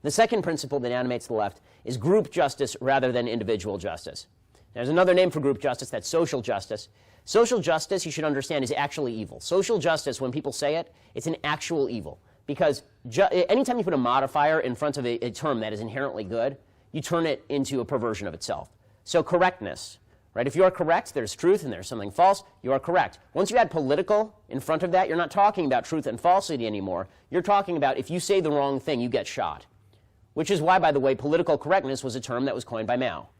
The second principle that animates the left is group justice rather than individual justice. There's another name for group justice, that's social justice. Social justice, you should understand, is actually evil. Social justice, when people say it, it's an actual evil. Because anytime you put a modifier in front of a term that is inherently good, you turn it into a perversion of itself. So correctness, right? If you are correct, there's truth and there's something false, you are correct. Once you add political in front of that, you're not talking about truth and falsity anymore. You're talking about if you say the wrong thing, you get shot. Which is why, by the way, political correctness was a term that was coined by Mao.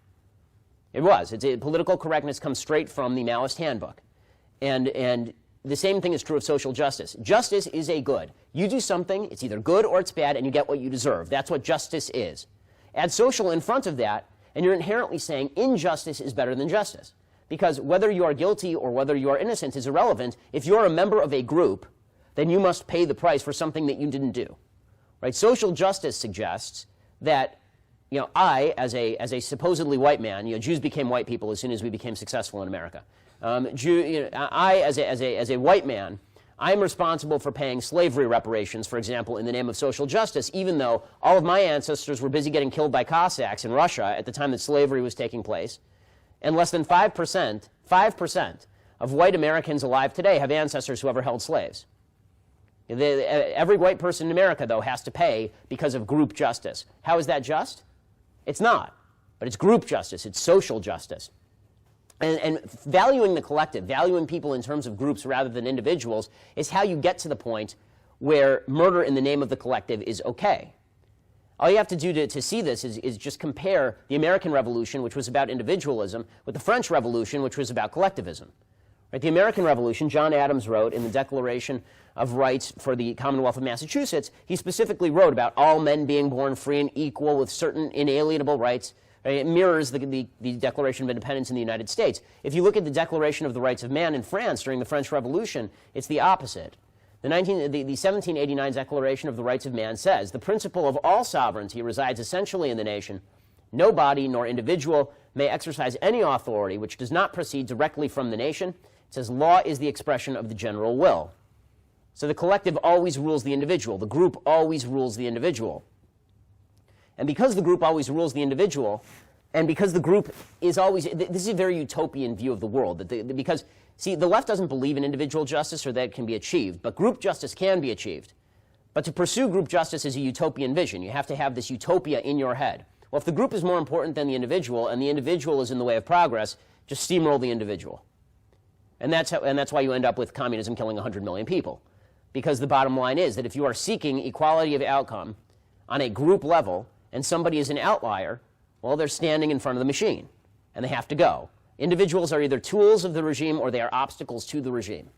It was. Political correctness comes straight from the Maoist handbook. And the same thing is true of social justice. Justice is a good. You do something, it's either good or it's bad, and you get what you deserve. That's what justice is. Add social in front of that, and you're inherently saying injustice is better than justice. Because whether you are guilty or whether you are innocent is irrelevant. If you're a member of a group, then you must pay the price for something that you didn't do. Right? Social justice suggests that I, as a supposedly white man, Jews became white people as soon as we became successful in America. I, as a white man, I'm responsible for paying slavery reparations, for example, in the name of social justice, even though all of my ancestors were busy getting killed by Cossacks in Russia at the time that slavery was taking place. And less than 5% of white Americans alive today have ancestors who ever held slaves. Every white person in America, though, has to pay because of group justice. How is that just? It's not. But it's group justice. It's social justice. And valuing the collective, valuing people in terms of groups rather than individuals, is how you get to the point where murder in the name of the collective is okay. All you have to do to see this is just compare the American Revolution, which was about individualism, with the French Revolution, which was about collectivism. Right? The American Revolution, John Adams wrote in the Declaration of Rights for the Commonwealth of Massachusetts, he specifically wrote about all men being born free and equal with certain inalienable rights. Right? It mirrors the Declaration of Independence in the United States. If you look at the Declaration of the Rights of Man in France during the French Revolution, it's the opposite. The 1789 Declaration of the Rights of Man says, "The principle of all sovereignty resides essentially in the nation. No body nor individual may exercise any authority which does not proceed directly from the nation." It says, "Law is the expression of the general will." So the collective always rules the individual. The group always rules the individual. And because the group always rules the individual, and because the group is always, this is a very utopian view of the world, because, see, the left doesn't believe in individual justice or that it can be achieved, but group justice can be achieved. But to pursue group justice is a utopian vision. You have to have this utopia in your head. Well, if the group is more important than the individual, and the individual is in the way of progress, just steamroll the individual. And that's why you end up with communism killing 100 million people. Because the bottom line is that if you are seeking equality of outcome on a group level, and somebody is an outlier, well, they're standing in front of the machine, and they have to go. Individuals are either tools of the regime or they are obstacles to the regime.